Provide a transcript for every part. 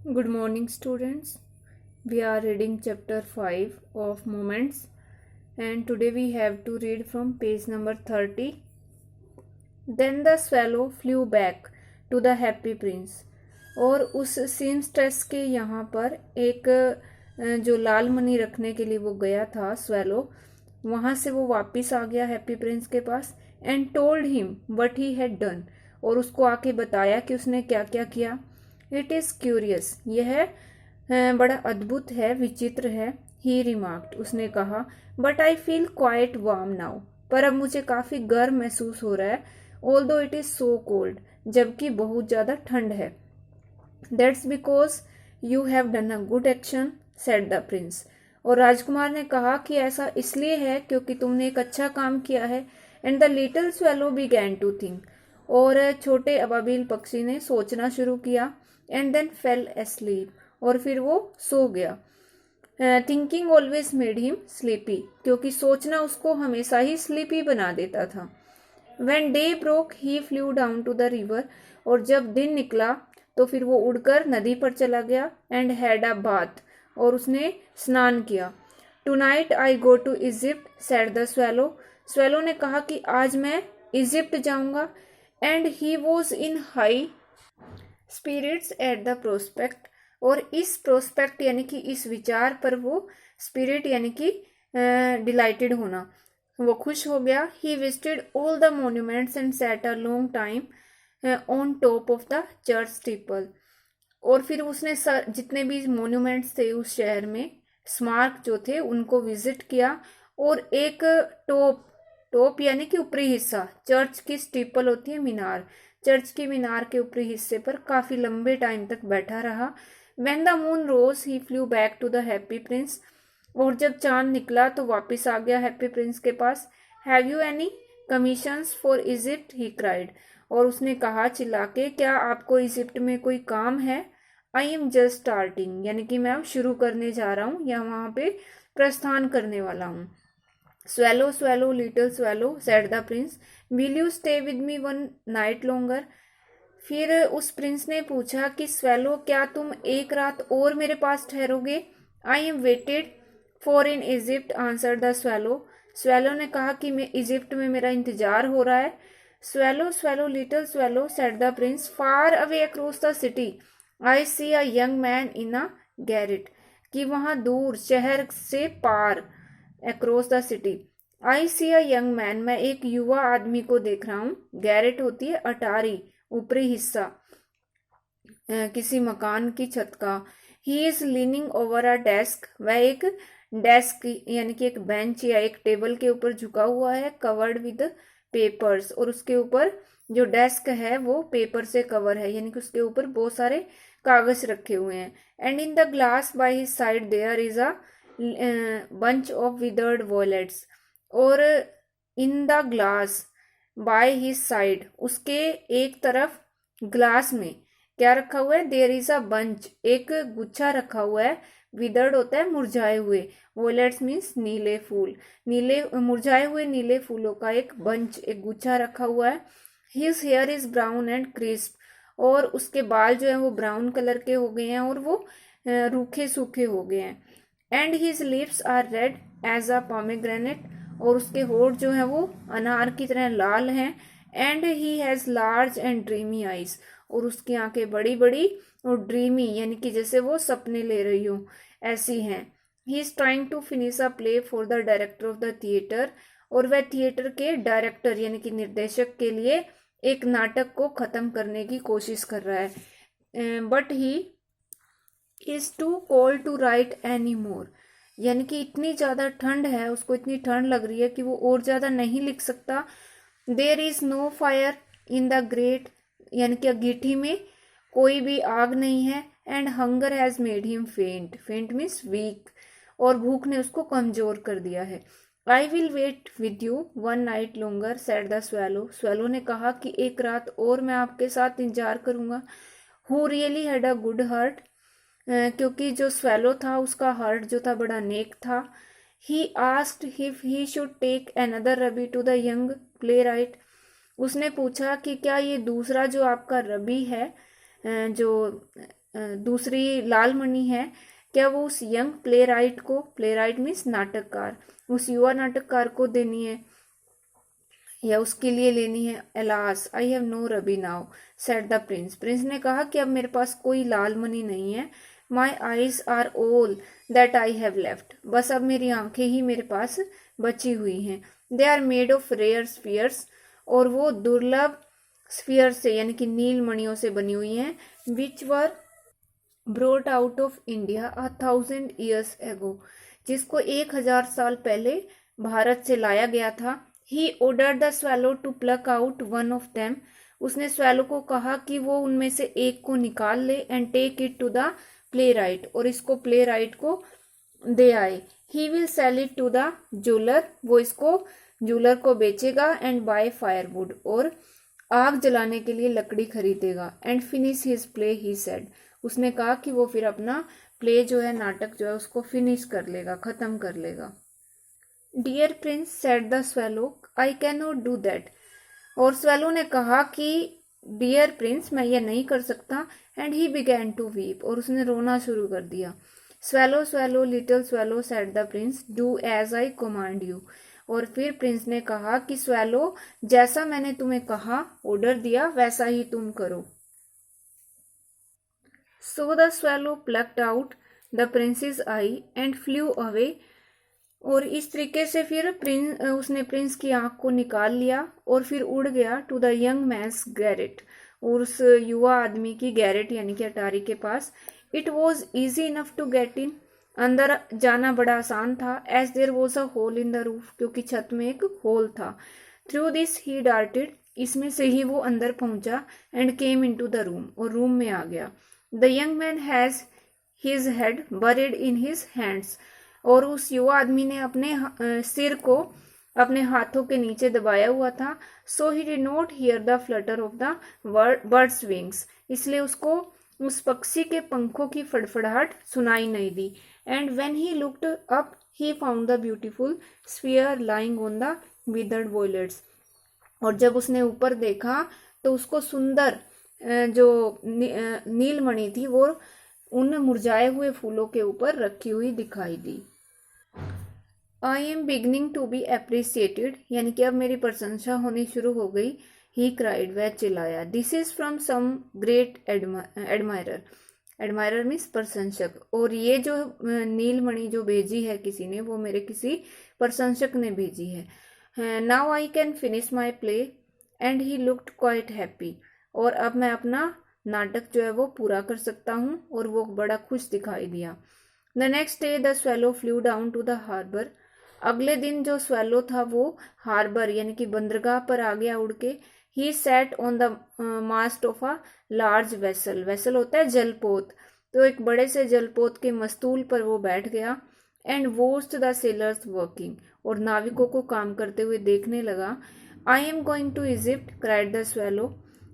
Good morning, students. We are reading chapter 5 of Moments, and today we have to read from page number 30. Then the swallow flew back to the happy prince. और उस seamstress के यहाँ पर एक जो लाल money रखने के लिए वो गया था स्वेलो, वहाँ से वो वापस आ गया हैप्पी प्रिंस के पास and told him what he had done, और उसको आके बताया कि उसने क्या क्या किया। इट इज़ क्यूरियस, यह बड़ा अद्भुत है, विचित्र है। ही रिमार्क्ड, उसने कहा, but I feel quite warm now, पर अब मुझे काफ़ी गर्म महसूस हो रहा है। Although it is so cold, जबकि बहुत ज़्यादा ठंड है। That's because you have done a good action, said the prince. और राजकुमार ने कहा कि ऐसा इसलिए है क्योंकि तुमने एक अच्छा काम किया है। And the little swallow began to think, और छोटे अबाबिल पक्षी ने सोचना शुरू किया। एंड देन फेल एस्लीप, और फिर वो सो गया। Thinking always made him sleepy, क्योंकि सोचना उसको हमेशा ही स्लीपी बना देता था। When day broke he flew down to the river, और जब दिन निकला तो फिर वो उड़कर नदी पर चला गया। एंड हैड अ बाथ, और उसने स्नान किया। Tonight I go to Egypt, said the swallow. Swallow ने कहा कि आज मैं इजिप्ट जाऊंगा। And he was in high spirits at the prospect, और इस प्रोस्पेक्ट यानी कि इस विचार पर वो स्पिरिट यानी कि डिलाइटेड होना, वो खुश हो गया। He visited all the monuments and set a long time on top of the church steeple, और फिर उसने जितने भी मोन्यूमेंट्स थे उस शहर में, स्मारक जो थे, उनको विजिट किया। और एक टॉप टॉप यानी कि ऊपरी हिस्सा, चर्च की स्टीपल होती है मीनार, चर्च की मीनार के ऊपरी हिस्से पर काफी लंबे टाइम तक बैठा रहा। When the moon rose he flew back to the happy Prince, और जब चांद निकला तो वापस आ गया हैप्पी प्रिंस के पास। Have you any commissions for Egypt, he cried, और उसने कहा चिल्ला के, क्या आपको इजिप्ट में कोई काम है। आई एम जस्ट स्टार्टिंग, यानी कि मैं अब शुरू करने जा रहा हूँ या वहां पे प्रस्थान करने वाला हूँ। Swallow swallow little swallow, said the prince, will you stay with me one night longer. फिर उस प्रिंस ने पूछा कि स्वेलो, क्या तुम एक रात और मेरे पास ठहरोगे। I am waited for in Egypt, answer the swallow. Swallow ने कहा कि मैं इजिप्ट में मेरा इंतजार हो रहा है। Swallow swallow little swallow, said the prince, far away across the city I see a young man in a garret, कि वहां दूर शहर से पार, across the city, I see a young man, मैं एक युवा आदमी को देख रहा हूँ। गैरेट होती है अटारी, ऊपरी हिस्सा किसी मकान की छत का। He is leaning over a desk, वह एक डेस्क यानी कि एक बेंच या एक टेबल के ऊपर झुका हुआ है, कवर्ड विद पेपर्स, और उसके ऊपर जो डेस्क है वो पेपर से कवर है, यानी कि उसके ऊपर बहुत सारे कागज रखे हुए हैं। And in the glass by his side there is a bunch of withered violets, और in the glass by his side, उसके एक तरफ ग्लास में क्या रखा हुआ है, देयर इज अ बंच, एक गुच्छा रखा हुआ है। विदर्ड होता है मुरझाए हुए, वोलेट्स मीन्स नीले फूल, नीले मुरझाए हुए नीले फूलों का एक बंच, एक गुच्छा रखा हुआ है। His here is brown and crisp, और उसके बाल जो है वो ब्राउन कलर के हो गए हैं और वो रूखे सूखे हो गए हैं। And his lips are red as a pomegranate, और उसके होठ जो है वो अनार की तरह लाल हैं। And he has large and dreamy eyes, और उसकी आंखें बड़ी बड़ी और ड्रीमी यानी कि जैसे वो सपने ले रही हो ऐसी हैं। He is trying to finish a play for the director of the theatre, और वह थिएटर के डायरेक्टर यानी कि निर्देशक के लिए एक नाटक को खत्म करने की कोशिश कर रहा है। But he is too cold to write any more, यानी कि इतनी ज्यादा ठंड है, उसको इतनी ठंड लग रही है कि वो और ज्यादा नहीं लिख सकता। There is no fire in the grate, यानी कि अंगीठी में कोई भी आग नहीं है। And hunger has made him faint, faint means week, और भूख ने उसको कमजोर कर दिया है। I will wait with you one night longer, said the swallow. Swallow ने कहा कि एक रात और मैं आपके साथ इंतजार करूंगा। Who really had a good heart, क्योंकि जो स्वेलो था उसका हार्ट जो था बड़ा नेक था। He asked if he should take another ruby to the young playwright, उसने पूछा कि क्या ये दूसरा जो आपका रबी है, जो दूसरी लाल मणि है, क्या वो उस यंग प्ले राइट को, प्ले राइट मीन्स नाटककार, उस युवा नाटककार को देनी है या उसके लिए लेनी है? Alas I have no ruby now said the prince. Prince ने कहा कि अब मेरे पास कोई लाल मणि नहीं है। My eyes are all that I have left, बस अब मेरी आंखें ही मेरे पास बची हुई हैं। They are made of rare sapphires, और वो दुर्लभ स्फीयर से यानी कि नील मणियों से बनी हुई हैं। Which were brought out of India 1000 years ago, जिसको 1000 साल पहले भारत से लाया गया था। He ordered the swallow to pluck out one of them, उसने स्वैलो को कहा कि वो उनमें से एक को निकाल ले, and take it to the playwright, और इसको प्ले राइट को दे आए। He will sell it to the jeweller, वो इसको जूलर को बेचेगा, एंड बाय फायरवुड, और आग जलाने के लिए लकड़ी खरीदेगा। And finish his play he said, उसने कहा कि वो फिर अपना प्ले जो है, नाटक जो है, उसको फिनिश कर लेगा, खत्म कर लेगा। Dear prince said the swallow, I can not do that, और स्वेलो ने कहा कि डियर प्रिंस, मैं ये नहीं कर सकता। And he began to weep, और उसने रोना शुरू कर दिया। Swallow swallow little swallow said the prince, do as I command you, और फिर प्रिंस ने कहा कि स्वेलो, जैसा मैंने तुम्हें कहा, ऑर्डर दिया, वैसा ही तुम करो। सो the swallow plucked out the princess I and flu away, और इस तरीके से फिर उसने प्रिंस की आंख को निकाल लिया और फिर उड़ गया to the young man's garret, और उस युवा आदमी की गैरेट यानी कि अटारी के पास। It was easy enough to get in, अंदर जाना बड़ा आसान था। As there was a hole in the roof, क्योंकि छत में एक होल था। थ्रू दिस ही डार्टेड, इसमें से ही वो अंदर पहुंचा। And came in to the room, और रूम में आ गया। The young man has his head buried in his hands, और उस युवा आदमी ने अपने सिर को अपने हाथों के नीचे दबाया हुआ था। So he did not hear the flutter of the birds wings, इसलिए उसको उस पक्षी के पंखों की फड़फड़ाहट सुनाई नहीं दी। And when he looked up he found the beautiful sphere lying on the withered violets, और जब उसने ऊपर देखा तो उसको सुंदर जो नीलमणि थी वो उन मुरझाए हुए फूलों के ऊपर रखी हुई दिखाई दी। I am beginning to be appreciated, यानी कि अब मेरी प्रशंसा होनी शुरू हो गई। ही क्राइड, वह चिल्लाया। This is from some great admirer, admirer means प्रशंसक, और ये जो नीलमणि जो भेजी है किसी ने, वो मेरे किसी प्रशंसक ने भेजी है। Now I can finish my play, and he looked quite happy, और अब मैं अपना नाटक जो है वो पूरा कर सकता हूँ, और वो बड़ा खुश दिखाई दिया। The next day the swallow flew down to the harbour, अगले दिन जो स्वेलो था वो हार्बर यानी कि बंदरगाह पर आ गया उड़ के। He sat on the mast of a large vessel, vessel होता है जलपोत, तो एक बड़े से जलपोत के मस्तूल पर वो बैठ गया। And watched the sailors working, और नाविकों को काम करते हुए देखने लगा। I am going to Egypt cried the swallow,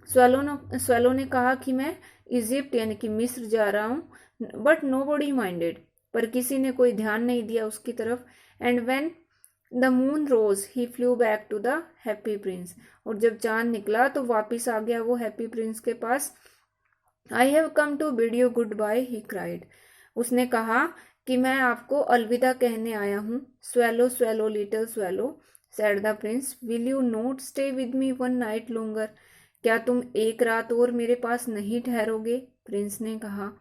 swallow ने कहा कि मैं इजिप्ट यानी कि मिस्र जा रहा हूँ। बट नो बॉडी माइंडेड, पर किसी ने कोई ध्यान नहीं दिया उसकी तरफ। And when the moon rose he flew back to the happy Prince, और जब चांद निकला तो वापिस आ गया वो हैप्पी प्रिंस के पास। I have come to bid you goodbye he cried, उसने कहा कि मैं आपको अलविदा कहने आया हूँ। Swallow swallow little swallow said the prince, will you not stay with me one night longer, क्या तुम एक रात और मेरे पास नहीं ठहरोगे? प्रिंस ने कहा।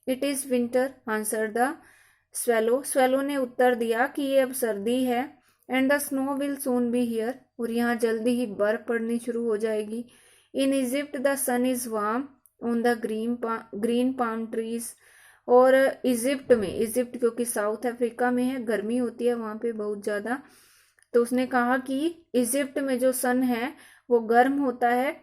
It is winter answer the swallow, swallow ने उत्तर दिया कि ये अब सर्दी है। And the snow will soon be here, और यहाँ जल्दी ही बर्फ पड़नी शुरू हो जाएगी। In Egypt the sun is warm on the green palm trees, और इजिप्ट में, इजिप्ट क्योंकि साउथ अफ्रीका में है, गर्मी होती है वहाँ पे बहुत ज़्यादा, तो उसने कहा कि इजिप्ट में जो सन है वो गर्म होता है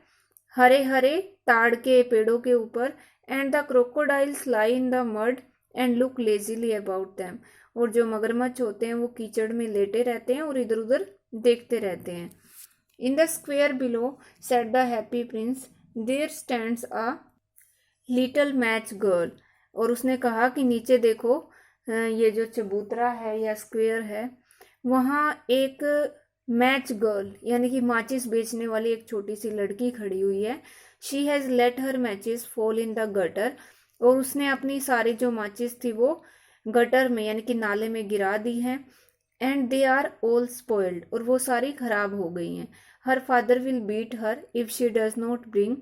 हरे हरे ताड़ के पेड़ों के ऊपर। And the crocodiles lie in the mud and look lazily about them, और जो मगरमच्छ होते हैं वो कीचड़ में लेटे रहते हैं और इधर उधर देखते रहते हैं। In the square below said the happy Prince, there stands a little match girl, और उसने कहा कि नीचे देखो, ये जो चबूतरा है या स्क्वेयर है, वहाँ एक मैच गर्ल यानी कि माचिस बेचने वाली एक छोटी सी लड़की खड़ी हुई है। She has let her matches fall in the gutter, और उसने अपनी सारी जो माचिस थी वो गटर में यानी कि नाले में गिरा दी है। And they are all spoiled, और वो सारी खराब हो गई हैं। Her father will beat her if she does not bring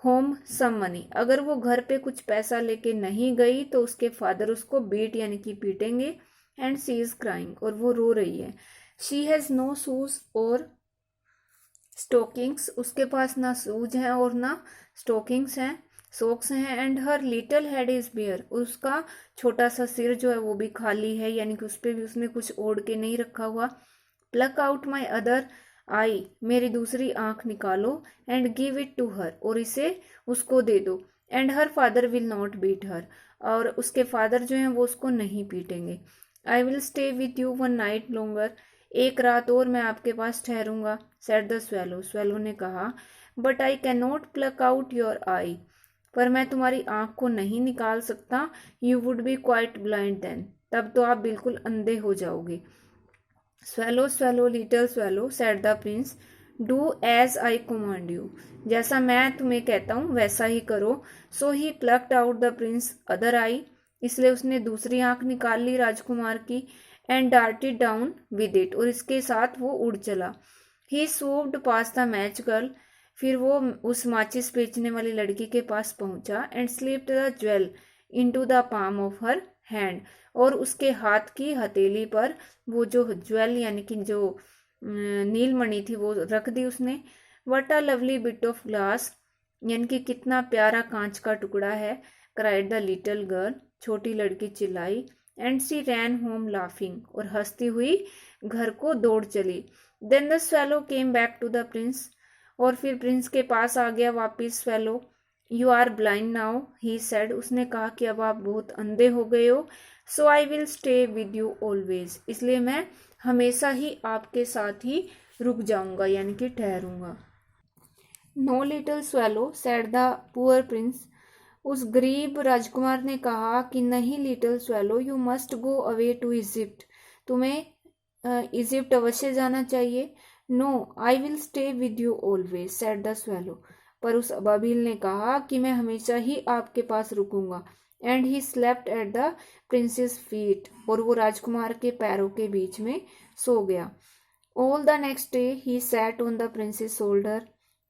home some money, अगर वो घर पे कुछ पैसा लेके नहीं गई तो उसके फादर उसको बीट यानी कि पीटेंगे। एंड शी इज क्राइंग, और वो रो रही है। शी हैज नो शूज और स्टोकिंग्स, उसके पास ना शूज हैं और ना स्टोकिंग्स हैं, सॉक्स हैं। And her little head is bare, उसका छोटा सा सिर जो है वो भी खाली है, यानी कि उस पर भी उसने कुछ ओढ़ के नहीं रखा हुआ। Pluck out my other eye, मेरी दूसरी आंख निकालो। And give it to her, और इसे उसको दे दो। And her father will not beat her, और उसके फादर जो हैं वो उसको नहीं पीटेंगे। I will stay with you one night longer, एक रात और मैं आपके पास ठहरूंगा। सेड द स्वेलो, स्वेलो ने कहा। But I can not pluck out your eye, पर मैं तुम्हारी आंख को नहीं निकाल सकता। You would be quite blind then, तब तो आप बिल्कुल अंधे हो जाओगे। Swallow swallow little swallow, said the prince, do as I command you, जैसा मैं तुम्हें कहता हूँ वैसा ही करो। So he plucked out the prince other eye, इसलिए उसने दूसरी आंख निकाल ली राजकुमार की। And darted down with it, और इसके साथ वो उड़ चला। He swooped past the match girl, फिर वो उस माचिस बेचने वाली लड़की के पास पहुंचा। And slipped the jewel into the palm of her hand, और उसके हाथ की हथेली पर वो जो ज्वेल यानी कि जो नीलमणि थी वो रख दी उसने। What a lovely bit of glass, यानी कि कितना प्यारा कांच का टुकड़ा है। क्राइड द लिटिल गर्ल, छोटी लड़की चिल्लाई। And she ran home laughing, और हंसती हुई घर को दौड़ चली। Then the swallow came back to the prince, और फिर प्रिंस के पास आ गया वापिस swallow. You are blind now, he said, उसने कहा कि अब आप बहुत अंधे हो गए हो। So I will stay with you always, इसलिए मैं हमेशा ही आपके साथ ही रुक जाऊंगा यानी कि ठहरूंगा। No little swallow, said the poor prince, उस गरीब राजकुमार ने कहा कि नहीं little swallow, you must go away to Egypt, तुम्हें इजिप्ट अवश्य जाना चाहिए। No I will stay with you always, said the swallow, पर उस अबाबिल ने कहा कि मैं हमेशा ही आपके पास रुकूंगा। And he slept at the princess feet, और वो राजकुमार के पैरों के बीच में सो गया। All the next day he sat on the princess shoulder,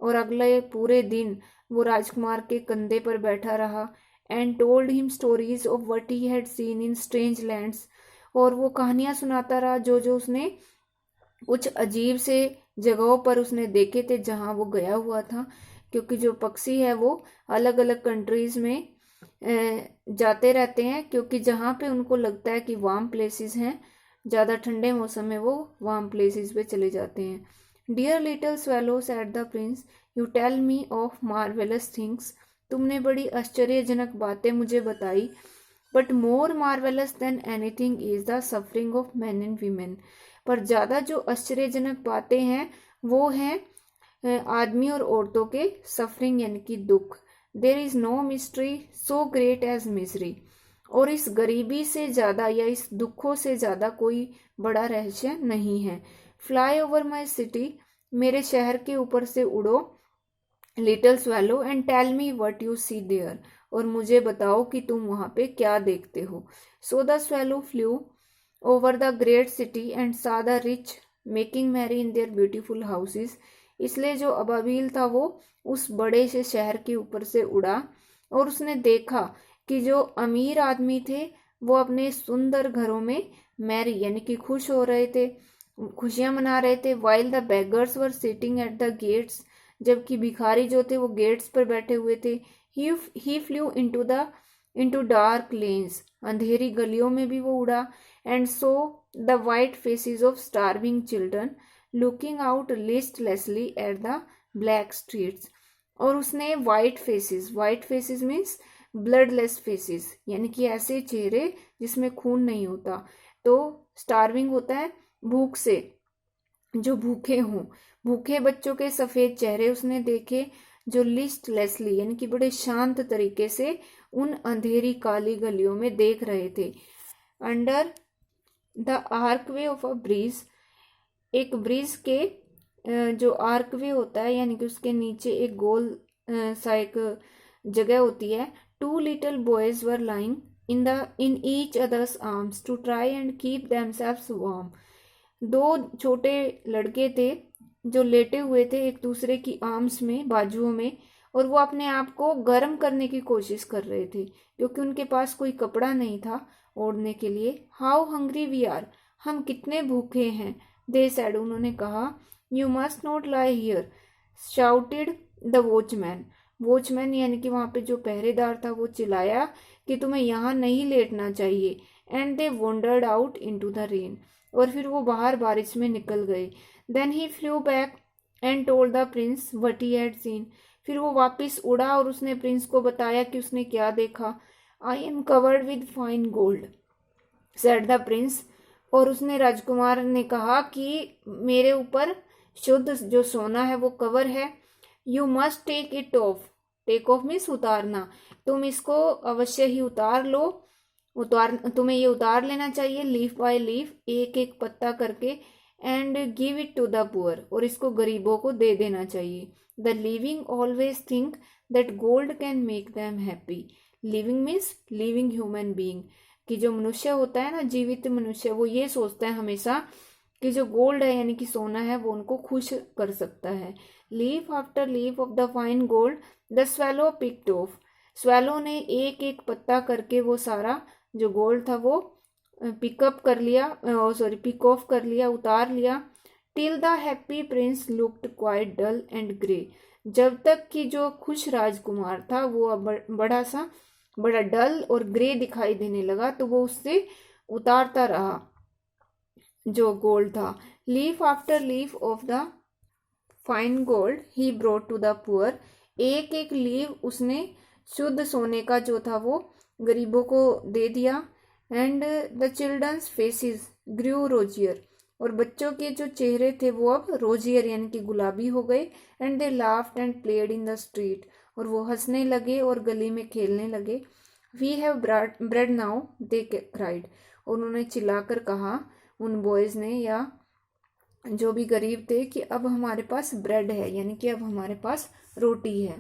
और अगले पूरे दिन वो राजकुमार के कंधे पर बैठा रहा। And told him stories of what he had seen in strange lands, और वो कहानियां सुनाता रहा जो जो उसने कुछ अजीब से जगहों पर उसने देखे थे जहां वो गया हुआ था। क्योंकि जो पक्षी है वो अलग अलग कंट्रीज में जाते रहते हैं, क्योंकि जहाँ पे उनको लगता है कि वार्म प्लेसेस हैं, ज़्यादा ठंडे मौसम में वो वार्म प्लेसेस पे चले जाते हैं। Dear little swallow, said the prince, you tell me of marvellous things, तुमने बड़ी आश्चर्यजनक बातें मुझे बताई। But more marvellous than anything is the suffering of man and women, पर ज़्यादा जो आश्चर्यजनक बातें हैं वो हैं आदमी और औरतों के सफरिंग यानी कि दुख। There is no mystery so great as misery, और इस गरीबी से ज़्यादा या इस दुखों से ज़्यादा कोई बड़ा रहस्य नहीं है। फ्लाई ओवर माई सिटी, मेरे शहर के ऊपर से उड़ो little swallow, and tell me what you see there, और मुझे बताओ कि तुम वहाँ पे क्या देखते हो। So the swallow flew over the great city and saw the rich making merry in their beautiful houses, इसलिए जो अबाबिल था वो उस बड़े से शहर के ऊपर से उड़ा, और उसने देखा कि जो अमीर आदमी थे वो अपने सुंदर घरों में मैरी यानी कि खुश हो रहे थे, खुशियां मना रहे थे। While the beggars were sitting at the gates, जबकि भिखारी जो थे वो गेट्स पर बैठे हुए थे। He flew into dark lanes, अंधेरी गलियों में भी वो उड़ा। And so the white faces of starving children looking out listlessly at the black streets, और उसने white faces means bloodless faces, यानी कि ऐसे चेहरे जिसमें खून नहीं होता। तो स्टार्विंग होता है भूख से, जो भूखे हों, भूखे बच्चों के सफेद चेहरे उसने देखे जो लिस्टलेसली यानी कि बड़े शांत तरीके से उन अंधेरी काली गलियों में देख रहे थे। Under the archway of a bridge, एक ब्रिज के जो आर्कवे होता है यानी कि उसके नीचे एक गोल सा एक जगह होती है। 2 little boys were lying in each other's arms to try and keep themselves warm. 2 छोटे लड़के थे जो लेटे हुए थे एक दूसरे की आर्म्स में, बाजुओं में, और वो अपने आप को गर्म करने की कोशिश कर रहे थे क्योंकि उनके पास कोई कपड़ा नहीं था ओढ़ने के लिए. हाउ हंग्री वी आर, हम कितने भूखे हैं. दे सेड, उन्होंने कहा. You must not lie here, shouted the watchman. Watchman यानी कि वहां पे जो पहरेदार था वो चिल्लाया कि तुम्हें यहाँ नहीं लेटना चाहिए. And they wandered out into the rain, और फिर वो बाहर बारिश में निकल गए. Then he flew back and told the prince what he had seen. फिर वो वापस उड़ा और उसने प्रिंस को बताया कि उसने क्या देखा. I am covered with fine gold, said the prince. और उसने, राजकुमार ने कहा कि मेरे ऊपर शुद्ध जो सोना है वो कवर है. You must take it off. Take off means उतारना. तुम इसको अवश्य ही उतार लो. तुम्हें ये उतार लेना चाहिए, लीफ बाय लीफ, एक एक पत्ता करके. And give it to the poor, और इसको गरीबों को दे देना चाहिए. The living always think that gold can make them happy. Living means living human being, कि जो मनुष्य होता है ना, जीवित मनुष्य, वो ये सोचता है हमेशा कि जो गोल्ड है यानी कि सोना है वो उनको खुश कर सकता है. Leaf after leaf of the fine gold the swallow picked of. Swallow ने एक एक पत्ता करके वो सारा जो गोल्ड था वो पिकअप कर लिया, पिक ऑफ कर लिया, उतार लिया. Till the happy Prince looked quite dull and grey. जब तक कि जो खुश राजकुमार था वो बड़ा डल और ग्रे दिखाई देने लगा, तो वो उससे उतारता रहा जो गोल्ड था. Leaf after leaf of the fine gold he brought to the poor. एक एक लीफ उसने शुद्ध सोने का जो था वो गरीबों को दे दिया. एंड द चिल्ड्रंस फेसेस ग्रू रोजियर, और बच्चों के जो चेहरे थे वो अब रोजियर यानी कि गुलाबी हो गए. And they laughed and played in the street, और वो हंसने लगे और गली में खेलने लगे. We have bread now, they cried. उन्होंने चिल्लाकर कहा उन बॉयज ने, या जो भी गरीब थे, कि अब हमारे पास ब्रेड है, यानी कि अब हमारे पास रोटी है.